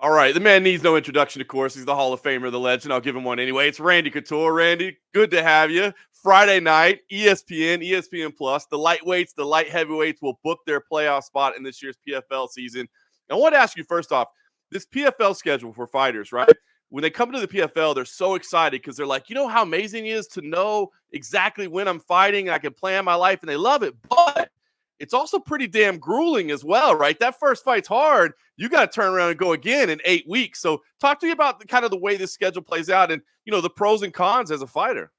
All right, the man needs no introduction, of course. He's the Hall of Famer, the legend. I'll give him one anyway. It's Randy Couture. Randy, good to have you. Friday night, ESPN, ESPN Plus. The lightweights, the light heavyweights will book their playoff spot in this year's PFL season. I want to ask you first off, this PFL schedule for fighters, right? When they come to the PFL, they're so excited because they're like, you know how amazing it is to know exactly when I'm fighting. I can plan my life, and they love it. But it's also pretty damn grueling as well, right? That first fight's hard. You got to turn around and go again in 8 weeks. So talk to me about the kind of the way this schedule plays out and, the pros and cons as a fighter.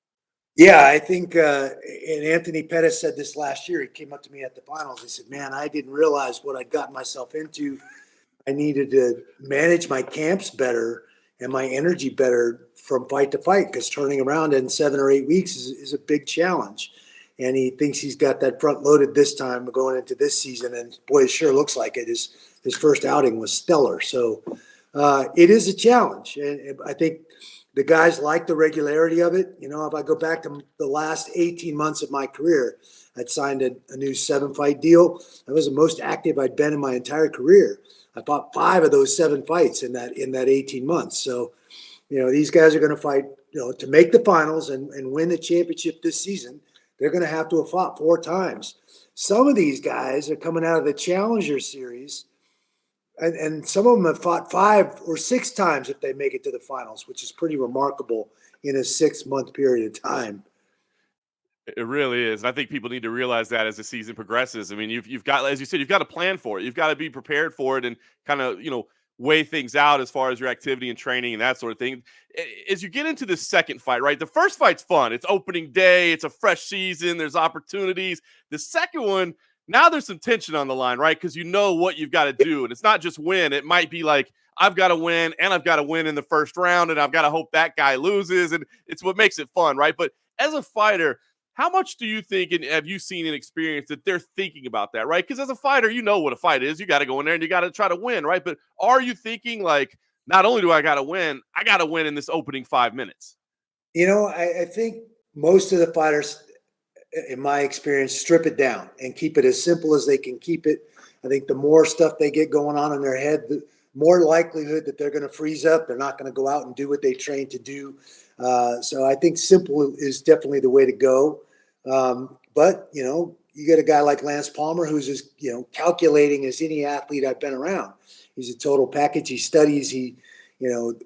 Yeah, I think, and Anthony Pettis said this last year. He came up to me at the finals. He said, man, I didn't realize what I'd gotten myself into. I needed to manage my camps better and my energy better from fight to fight, because turning around in 7 or 8 weeks is a big challenge. And he thinks he's got that front loaded this time going into this season. And boy, it sure looks like it. His first outing was stellar. So it is a challenge. And I think the guys like the regularity of it. If I go back to the last 18 months of my career, I'd signed a new 7-fight deal. That was the most active I'd been in my entire career. I fought 5 of those 7 fights in that 18 months. So, these guys are going to fight, to make the finals and win the championship this season. They're going to have to have fought 4 times. Some of these guys are coming out of the Challenger Series, and some of them have fought 5 or 6 times if they make it to the finals, which is pretty remarkable in a 6-month period of time. It really is. And I think people need to realize that as the season progresses. I mean, you've got, as you said, you've got to plan for it. You've got to be prepared for it and kind of, weigh things out as far as your activity and training and that sort of thing. As you get into the second fight, right? The first fight's fun. It's opening day. It's a fresh season. There's opportunities. The second one, now there's some tension on the line, right? Because you know what you've got to do. And it's not just win. It might be like, I've got to win, and I've got to win in the first round, and I've got to hope that guy loses. And it's what makes it fun, right? But as a fighter, how much do you think, and have you seen and experienced that they're thinking about that, right? Because as a fighter, you know what a fight is. You got to go in there and you got to try to win, right? But are you thinking like, not only do I got to win in this opening 5 minutes? I think most of the fighters, in my experience, strip it down and keep it as simple as they can keep it. I think the more stuff they get going on in their head, the more likelihood that they're going to freeze up. They're not going to go out and do what they trained to do. So I think simple is definitely the way to go. But, you get a guy like Lance Palmer, who's as, calculating as any athlete I've been around. He's a total package. He studies,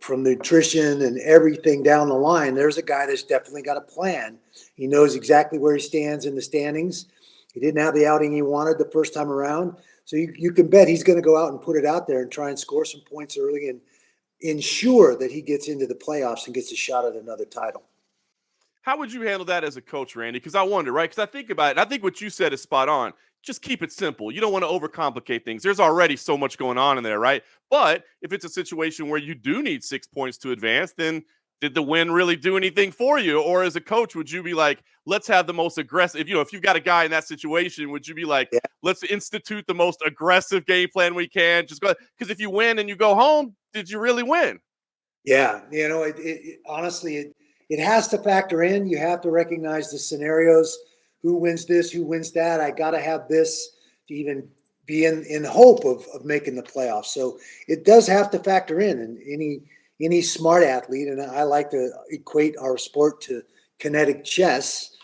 from nutrition and everything down the line. There's a guy that's definitely got a plan. He knows exactly where he stands in the standings. He didn't have the outing he wanted the first time around. So you can bet he's going to go out and put it out there and try and score some points early and ensure that he gets into the playoffs and gets a shot at another title. How would you handle that as a coach, Randy? Because I wonder, right? Because I think about it, and I think what you said is spot on. Just keep it simple. You don't want to overcomplicate things. There's already so much going on in there, right? But if it's a situation where you do need 6 points to advance, then did the win really do anything for you? Or as a coach, would you be like, let's have the most aggressive, if you've got a guy in that situation, would you be like, let's institute the most aggressive game plan we can? Just go, because if you win and you go home, did you really win? Yeah. Honestly, it has to factor in. You have to recognize the scenarios. Who wins this? Who wins that? I got to have this to even be in hope of making the playoffs. So it does have to factor in. And any smart athlete, and I like to equate our sport to kinetic chess,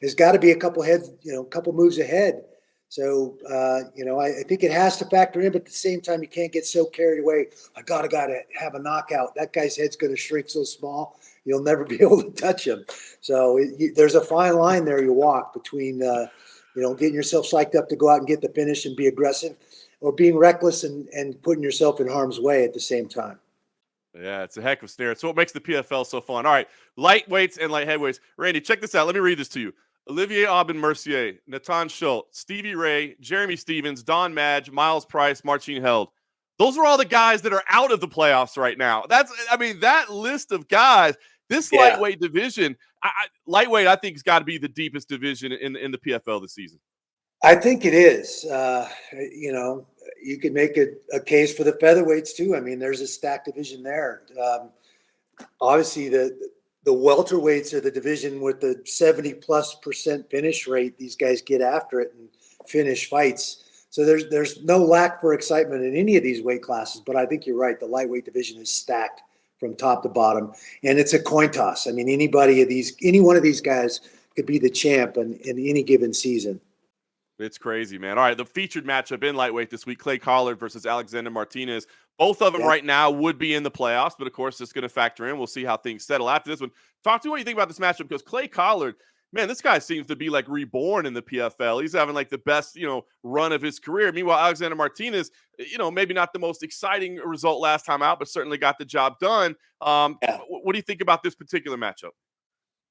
has got to be a couple moves ahead. So, I think it has to factor in, but at the same time, you can't get so carried away. I got to have a knockout. That guy's head's going to shrink so small, you'll never be able to touch him. So there's a fine line there you walk between, getting yourself psyched up to go out and get the finish and be aggressive, or being reckless and putting yourself in harm's way at the same time. Yeah, it's a heck of a snare. It's what makes the PFL so fun. All right, lightweights and light heavyweights. Randy, check this out. Let me read this to you. Olivier Aubin-Mercier, Nathan Schultz, Stevie Ray, Jeremy Stevens, Don Madge, Miles Price, Martine Held. Those are all the guys that are out of the playoffs right now. That list of guys, this lightweight division, lightweight, I think, has got to be the deepest division in the PFL this season. I think it is. You could make a case for the featherweights too. I mean, there's a stacked division there. Obviously, the welterweights are the division with the 70+% finish rate. These guys get after it and finish fights. So there's no lack for excitement in any of these weight classes, but I think you're right. The lightweight division is stacked from top to bottom, and it's a coin toss. I mean, any one of these guys could be the champ in any given season. It's crazy, man. All right, the featured matchup in lightweight this week, Clay Colllard versus Alexander Martinez. Both of them Yeah. right now would be in the playoffs, but of course, it's going to factor in. We'll see how things settle after this one. Talk to me what you think about this matchup, because Clay Colllard, man, this guy seems to be like reborn in the PFL. He's having like the best, run of his career. Meanwhile, Alexander Martinez, maybe not the most exciting result last time out, but certainly got the job done. Yeah. What do you think about this particular matchup?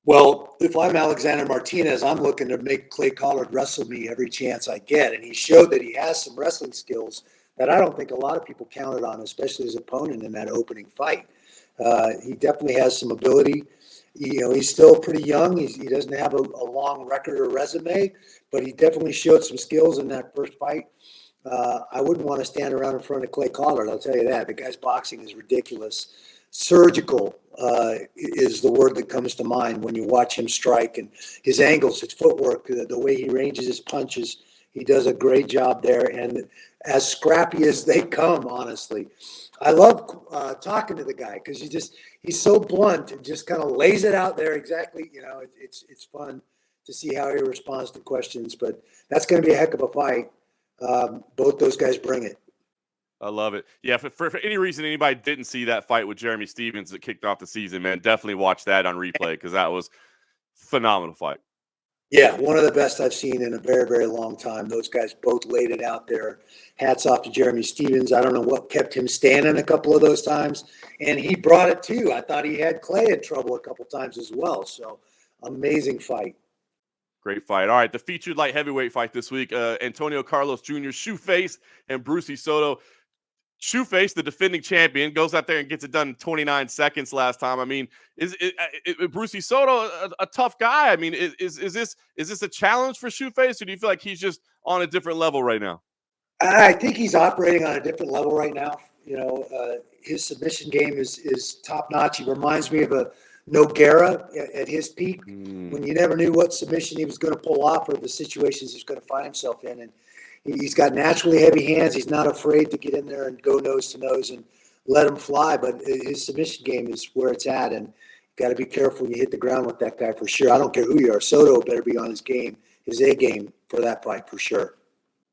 Well, if I'm Alexander Martinez, I'm looking to make Clay Colllard wrestle me every chance I get. And he showed that he has some wrestling skills that I don't think a lot of people counted on, especially his opponent in that opening fight. He definitely has some ability. He's still pretty young. He doesn't have a long record or resume, but he definitely showed some skills in that first fight. I wouldn't want to stand around in front of Clay Colllard, I'll tell you that. The guy's boxing is ridiculous. Surgical is the word that comes to mind when you watch him strike, and his angles, his footwork, the way he ranges his punches. He does a great job there, and as scrappy as they come, honestly. I love talking to the guy because he's so blunt and just kind of lays it out there exactly. It's fun to see how he responds to questions, but that's going to be a heck of a fight. Both those guys bring it. I love it. Yeah, for any reason anybody didn't see that fight with Jeremy Stephens that kicked off the season, man, definitely watch that on replay because that was phenomenal fight. Yeah, one of the best I've seen in a very, very long time. Those guys both laid it out there. Hats off to Jeremy Stephens. I don't know what kept him standing a couple of those times, and he brought it too. I thought he had Clay in trouble a couple times as well. So amazing fight. Great fight. All right, the featured light heavyweight fight this week, Antonio Carlos Jr., Shoeface, and Brucey Souto. Shoeface, the defending champion, goes out there and gets it done in 29 seconds last time. I mean, is Brucey Souto a tough guy? I mean, is this a challenge for Shoeface, or do you feel like he's just on a different level right now? I think he's operating on a different level right now. His submission game is top notch. He reminds me of a Nogueira at his peak, when you never knew what submission he was going to pull off or the situations he was going to find himself in. And he's got naturally heavy hands. He's not afraid to get in there and go nose to nose and let him fly. But his submission game is where it's at. And you got to be careful when you hit the ground with that guy for sure. I don't care who you are. Souto better be on his game, his A game for that fight for sure.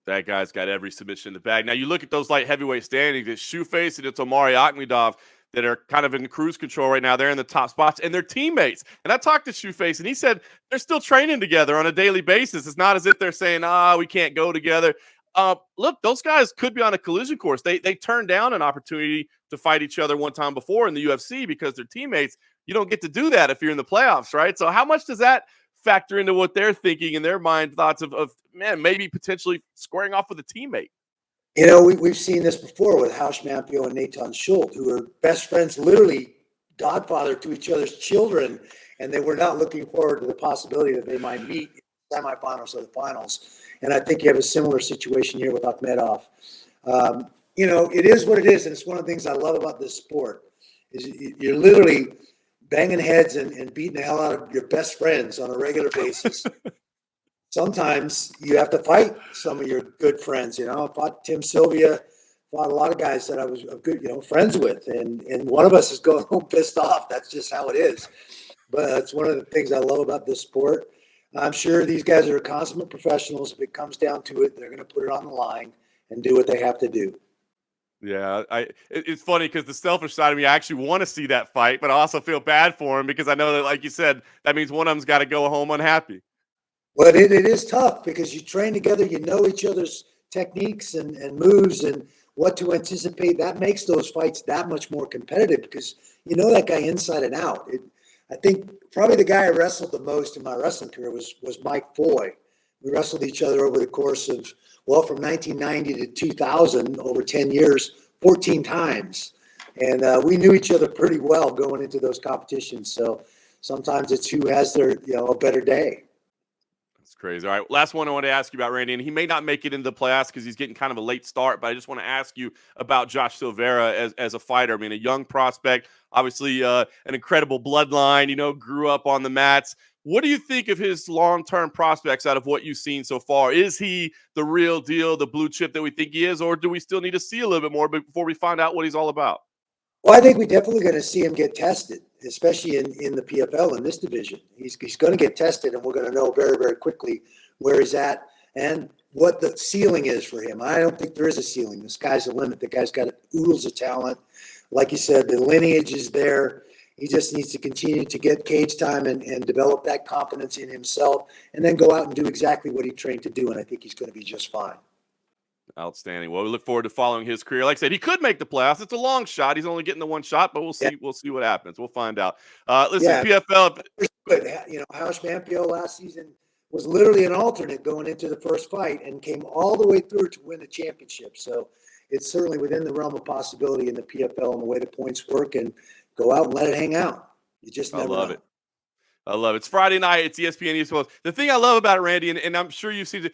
That guy's got every submission in the bag. Now, you look at those light heavyweight standings, it's Shoeface and it's Omari Akhmedov that are kind of in cruise control right now. They're in the top spots, and they're teammates. And I talked to Shoeface, and he said they're still training together on a daily basis. It's not as if they're saying, we can't go together. Look, those guys could be on a collision course. They turned down an opportunity to fight each other one time before in the UFC because they're teammates. You don't get to do that if you're in the playoffs, right? So how much does that factor into what they're thinking in their mind, thoughts of man, maybe potentially squaring off with a teammate? We've seen this before with Hausch Mampio and Nathan Schultz, who are best friends, literally godfather to each other's children, and they were not looking forward to the possibility that they might meet in the semifinals or the finals. And I think you have a similar situation here with Akhmedov. It is what it is, and it's one of the things I love about this sport is you're literally banging heads and beating the hell out of your best friends on a regular basis. Sometimes you have to fight some of your good friends. I fought Tim Sylvia, fought a lot of guys that I was good, friends with, and one of us is going home pissed off. That's just how it is. But that's one of the things I love about this sport. I'm sure these guys are consummate professionals. If it comes down to it, they're going to put it on the line and do what they have to do. Yeah, it's funny because the selfish side of me, I actually want to see that fight, but I also feel bad for him because I know that, like you said, that means one of them's got to go home unhappy. But it is tough because you train together, you know each other's techniques and moves and what to anticipate. That makes those fights that much more competitive because you know that guy inside and out. I think probably the guy I wrestled the most in my wrestling career was Mike Foy. We wrestled each other over the course of, from 1990 to 2000, over 10 years, 14 times. And we knew each other pretty well going into those competitions. So sometimes it's who has their, a better day. Crazy. All right, last one I want to ask you about, Randy, and he may not make it into the playoffs because he's getting kind of a late start, but I just want to ask you about Josh Silveira as a fighter. I mean, a young prospect, obviously an incredible bloodline, grew up on the mats. What do you think of his long-term prospects out of what you've seen so far? Is he the real deal, the blue chip that we think he is, or do we still need to see a little bit more before we find out what he's all about? Well, I think we're definitely going to see him get tested, especially in the PFL in this division. He's going to get tested, and we're going to know very, very quickly where he's at and what the ceiling is for him. I don't think there is a ceiling. The sky's the limit. The guy's got oodles of talent. Like you said, the lineage is there. He just needs to continue to get cage time and develop that confidence in himself and then go out and do exactly what he trained to do. And I think he's going to be just fine. Outstanding. Well, we look forward to following his career. Like I said, he could make the playoffs. It's a long shot. He's only getting the one shot, but we'll see. Yeah. We'll see what happens. We'll find out. Listen, yeah. PFL. But, House Mampio last season was literally an alternate going into the first fight and came all the way through to win the championship. So it's certainly within the realm of possibility in the PFL and the way the points work, and go out and let it hang out. You just never know. It. I love it. It's Friday night. It's ESPN East Coast. The thing I love about it, Randy, and I'm sure you've seen it,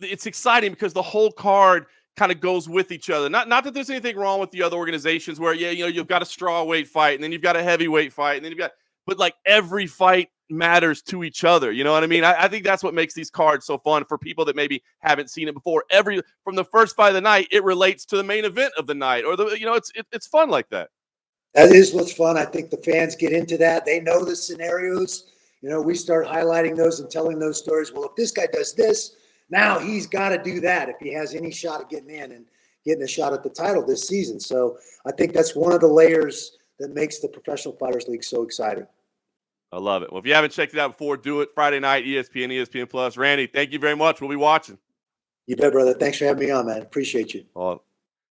it's exciting because the whole card kind of goes with each other. Not that there's anything wrong with the other organizations where, you've got a strawweight fight and then you've got a heavyweight fight and then but like every fight matters to each other. You know what I mean? I think that's what makes these cards so fun for people that maybe haven't seen it before. From the first fight of the night, it relates to the main event of the night, or it's fun like that. That is what's fun. I think the fans get into that. They know the scenarios. We start highlighting those and telling those stories. Well, if this guy does this, now he's got to do that if he has any shot at getting in and getting a shot at the title this season. So I think that's one of the layers that makes the Professional Fighters League so exciting. I love it. Well, if you haven't checked it out before, do it. Friday night, ESPN, ESPN Plus. Randy, thank you very much. We'll be watching. You bet, brother. Thanks for having me on, man. Appreciate you. Well,